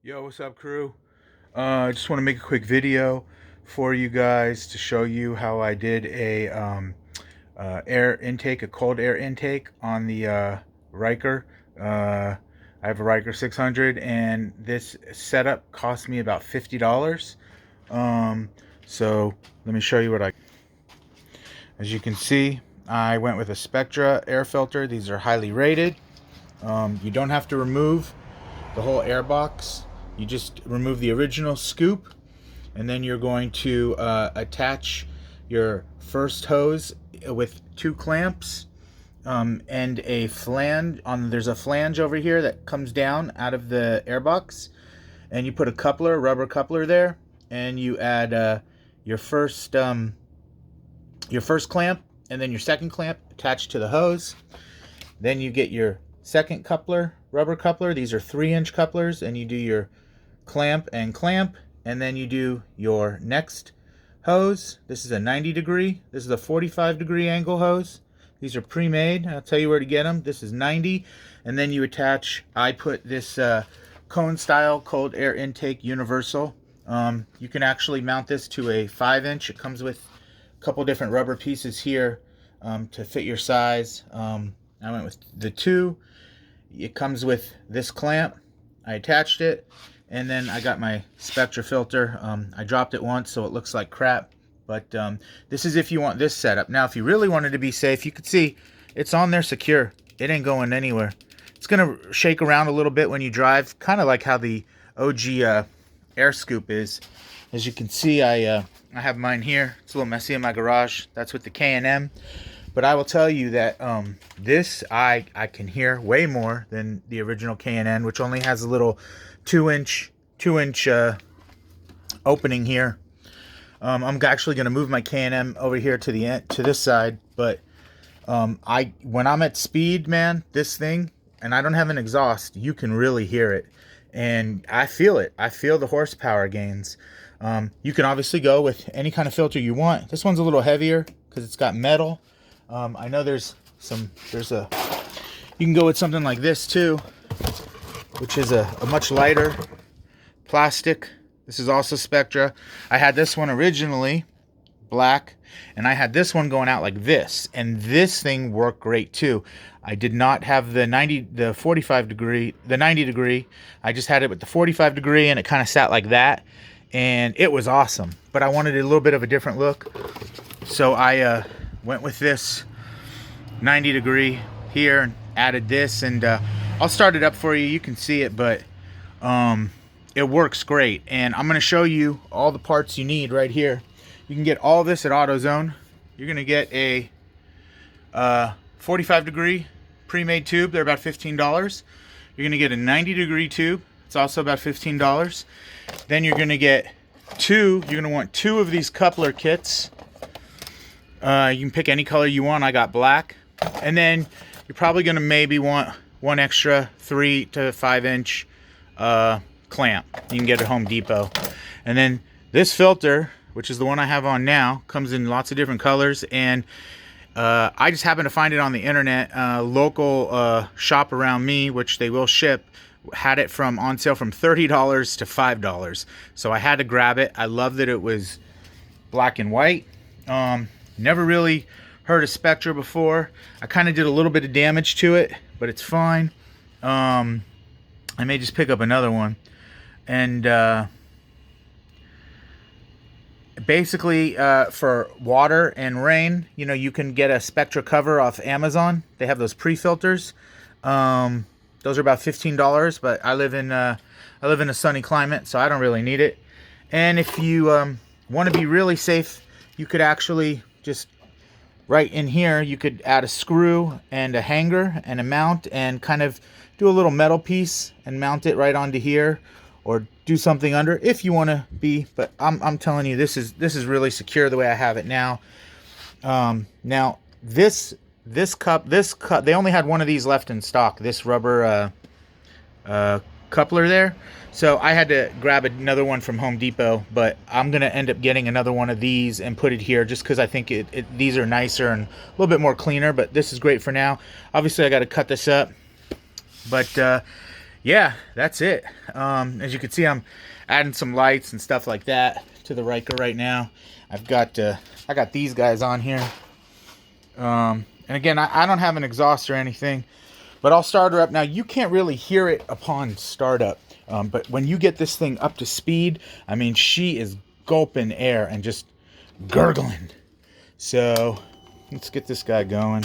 Yo, what's up, crew? I just want to make a quick video for you guys to show you how I did a air intake, a cold air intake on the Ryker. I have a Ryker 600, and this setup cost me about $50. So let me show you what I. As you can see, I went with a Spectra air filter. These are highly rated. You don't have to remove the whole air box. You just remove the original scoop, and then you're going to attach your first hose with two clamps and a flange. There's a flange over here that comes down out of the air box, and you put a coupler, rubber coupler there, and you add your first clamp and then your second clamp attached to the hose. Then you get your second coupler, rubber coupler. These are 3-inch couplers, and you do your clamp, and then you do your next hose. This is a 90 degree. This is a 45 degree angle hose. These are pre-made. I'll tell you where to get them. This is 90, and then you attach. I put this cone style cold air intake universal. You can actually mount this to a 5-inch. It comes with a couple different rubber pieces here to fit your size. I went with the 2. It comes with this clamp. I attached it, and then I got my Spectra filter. I dropped it once, so it looks like crap. But this is if you want this setup. Now, if you really wanted to be safe, you could see it's on there secure. It ain't going anywhere. It's going to shake around a little bit when you drive, kind of like how the OG air scoop is. As you can see, I have mine here. It's a little messy in my garage. That's with the K&M. But I will tell you that this I can hear way more than the original K&N, which only has a little 2-inch opening here. I'm actually going to move my K&M over here to the end, to this side. But when I'm at speed, man, this thing, and I don't have an exhaust, you can really hear it, and I feel it. I feel the horsepower gains. You can obviously go with any kind of filter you want. This one's a little heavier because it's got metal. I know you can go with something like this too, which is a much lighter plastic. This is also Spectra. I had this one originally black, and I had this one going out like this, and this thing worked great too. I did not have the 90 degree. I just had it with the 45 degree, and it kind of sat like that, and it was awesome. But I wanted a little bit of a different look, so I went with this 90 degree here and added this, and I'll start it up for you. You can see it, but it works great, and I'm going to show you all the parts you need right here. You can get all this at AutoZone. You're going to get a 45 degree pre-made tube. They're about $15. You're going to get a 90 degree tube. It's also about $15. Then you're going to get you're going to want 2 of these coupler kits. You can pick any color you want. I got black. And then you're probably going to maybe want one extra 3 to 5-inch clamp. You can get at Home Depot. And then this filter, which is the one I have on now, comes in lots of different colors. And I just happened to find it on the internet. Local shop around me, which they will ship, had it on sale from $30 to $5. So I had to grab it. I love that it was black and white. Never really heard of Spectra before. I kind of did a little bit of damage to it, but it's fine. I may just pick up another one. And basically, for water and rain, you can get a Spectra cover off Amazon. They have those pre-filters. Those are about $15, but I live in a sunny climate, so I don't really need it. And if you want to be really safe, you could actually just right in here, you could add a screw and a hanger and a mount, and kind of do a little metal piece and mount it right onto here, or do something under if you want to be. But I'm telling you, this is really secure the way I have it now. Now this cup, they only had one of these left in stock. This rubber coupler there. So I had to grab another one from Home Depot, but I'm going to end up getting another one of these and put it here just because I think these are nicer and a little bit more cleaner, but this is great for now. Obviously, I got to cut this up, but yeah, that's it. As you can see, I'm adding some lights and stuff like that to the Ryker right now. I've got I got these guys on here. And again, I don't have an exhaust or anything, but I'll start her up. Now, you can't really hear it upon startup, but when you get this thing up to speed, I mean, she is gulping air and just gurgling. So let's get this guy going.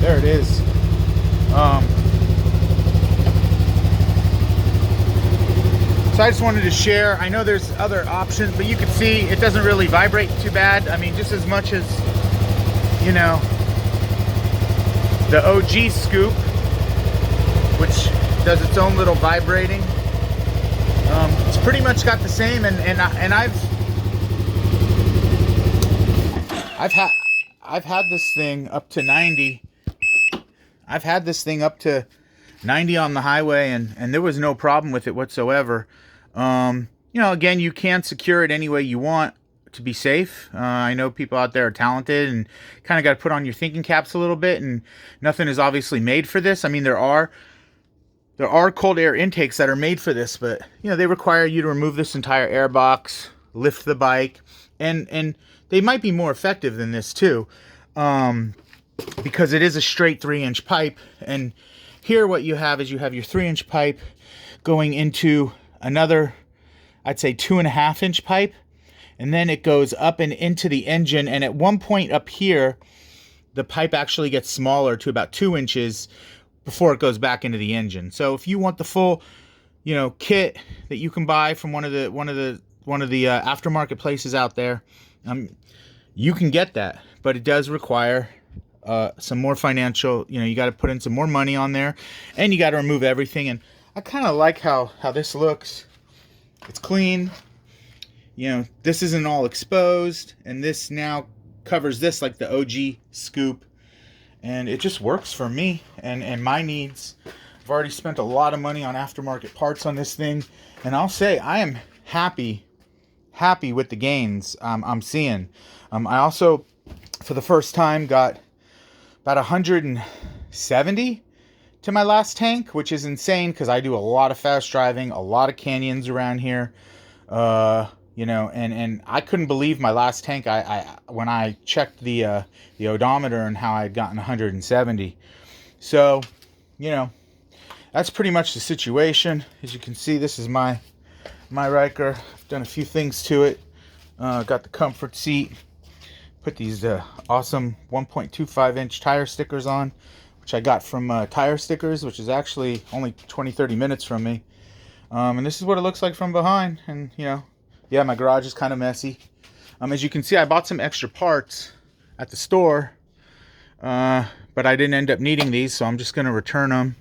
There it is. So I just wanted to share. I know there's other options, but you can see it doesn't really vibrate too bad. I mean, just as much as, you know, the OG scoop, which does its own little vibrating. It's pretty much got the same, and I've had this thing up to 90. I've had this thing up to 90 on the highway, and there was no problem with it whatsoever. You know, again, you can secure it any way you want to be safe. I know people out there are talented and kind of got to put on your thinking caps a little bit, and nothing is obviously made for this. I mean, there are cold air intakes that are made for this, but you know, they require you to remove this entire air box, lift the bike, and they might be more effective than this too, because it is a straight 3-inch pipe. And here what you have is you have your 3-inch pipe going into another, I'd say 2.5-inch pipe, and then it goes up and into the engine, and at one point up here the pipe actually gets smaller to about 2 inches before it goes back into the engine. So if you want the full, you know, kit that you can buy from one of the aftermarket places out there, you can get that, but it does require some more financial, you know, you got to put in some more money on there, and you got to remove everything. And I kind of like how this looks. It's clean. You know, this isn't all exposed, and this now covers this like the OG scoop, and it just works for me and my needs. I've already spent a lot of money on aftermarket parts on this thing, and I'll say I am happy with the gains I'm seeing. I also, for the first time, got about 170 to my last tank, which is insane because I do a lot of fast driving, a lot of canyons around here, you know, and I couldn't believe my last tank. When I checked the odometer and how I had gotten 170. So, you know, that's pretty much the situation. As you can see, this is my Ryker. I've done a few things to it. Got the comfort seat. Put these awesome 1.25-inch tire stickers on, which I got from Tire Stickers, which is actually only 20-30 minutes from me. And this is what it looks like from behind. And, you know, yeah, my garage is kind of messy. As you can see, I bought some extra parts at the store, but I didn't end up needing these, so I'm just going to return them.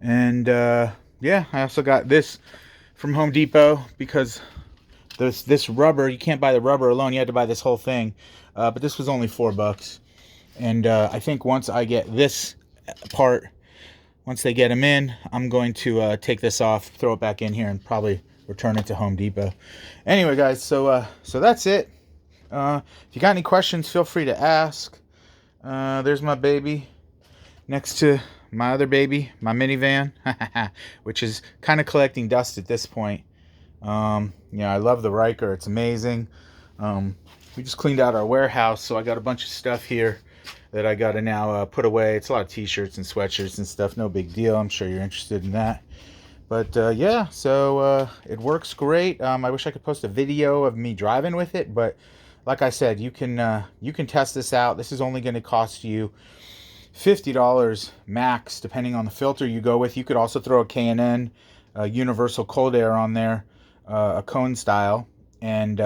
And, yeah, I also got this from Home Depot because this rubber, you can't buy the rubber alone, you had to buy this whole thing. But this was only $4. And I think once I get this part, once they get them in, I'm going to take this off, throw it back in here, and probably return it to Home Depot. Anyway, guys, so that's it. If you got any questions, feel free to ask. There's my baby next to my other baby, my minivan, which is kind of collecting dust at this point. You know, I love the Ryker. It's amazing. We just cleaned out our warehouse, so I got a bunch of stuff here that I got to now put away. It's a lot of t-shirts and sweatshirts and stuff. No big deal. I'm sure you're interested in that. But yeah, so it works great. I wish I could post a video of me driving with it, but like I said, you can test this out. This is only going to cost you $50 max, depending on the filter you go with. You could also throw a K&N universal cold air on there, a cone style, and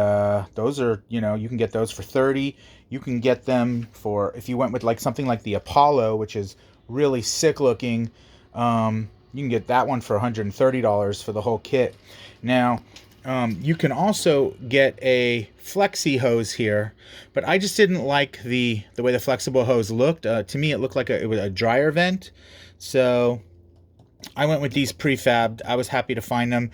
those are, you know, you can get those for $30. You can get them for, if you went with like something like the Apollo, which is really sick looking, you can get that one for $130 for the whole kit. Now, you can also get a flexi hose here, but I just didn't like the way the flexible hose looked. To me, it looked like it was a dryer vent. So I went with these prefabbed. I was happy to find them.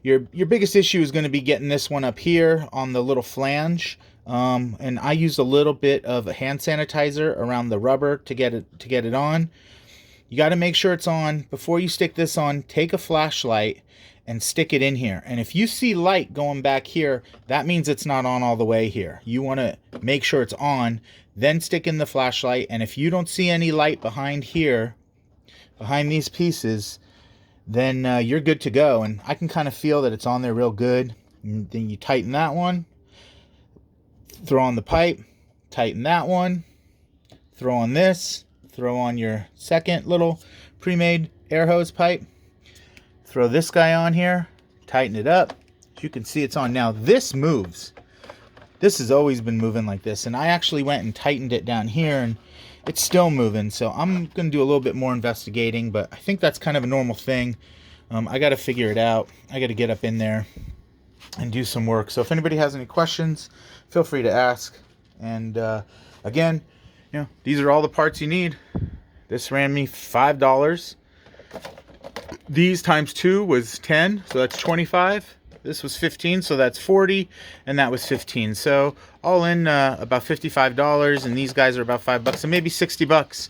Your biggest issue is going to be getting this one up here on the little flange. And I used a little bit of a hand sanitizer around the rubber to get it on. you got to make sure it's on. Before you stick this on, take a flashlight and stick it in here. And if you see light going back here, that means it's not on all the way here. You want to make sure it's on, then stick in the flashlight. And if you don't see any light behind here, behind these pieces, then you're good to go. And I can kind of feel that it's on there real good. And then you tighten that one, throw on the pipe, tighten that one, throw on this, throw on your second little pre-made air hose pipe, throw this guy on here, tighten it up. As you can see, it's on now. This moves. This has always been moving like this, and I actually went and tightened it down here, and it's still moving. So I'm going to do a little bit more investigating, but I think that's kind of a normal thing. I got to figure it out. I got to get up in there and do some work. So if anybody has any questions, feel free to ask. And again, you know, these are all the parts you need. This ran me $5. These times 2 was 10, so that's 25. This was 15, so that's 40, and that was 15. So all in about $55, and these guys are about $5, so maybe $60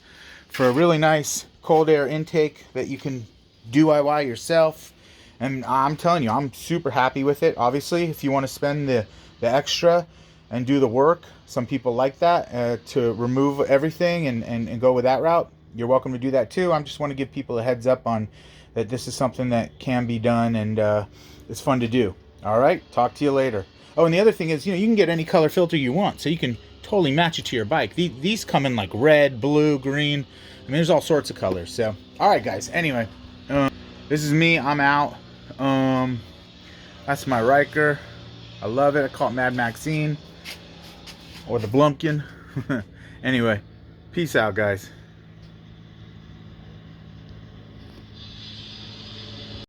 for a really nice cold air intake that you can DIY yourself. And I'm telling you, I'm super happy with it. Obviously, if you want to spend the extra and do the work, some people like that, to remove everything and go with that route, you're welcome to do that too. I just want to give people a heads up on that this is something that can be done, and it's fun to do. All right, talk to you later. Oh, and the other thing is, you know, you can get any color filter you want, so you can totally match it to your bike. These come in like red, blue, green. I mean, there's all sorts of colors. So, all right, guys. Anyway, this is me. I'm out. That's my Ryker. I love it. I call it Mad Maxine or the Blumpkin. Anyway, peace out, guys.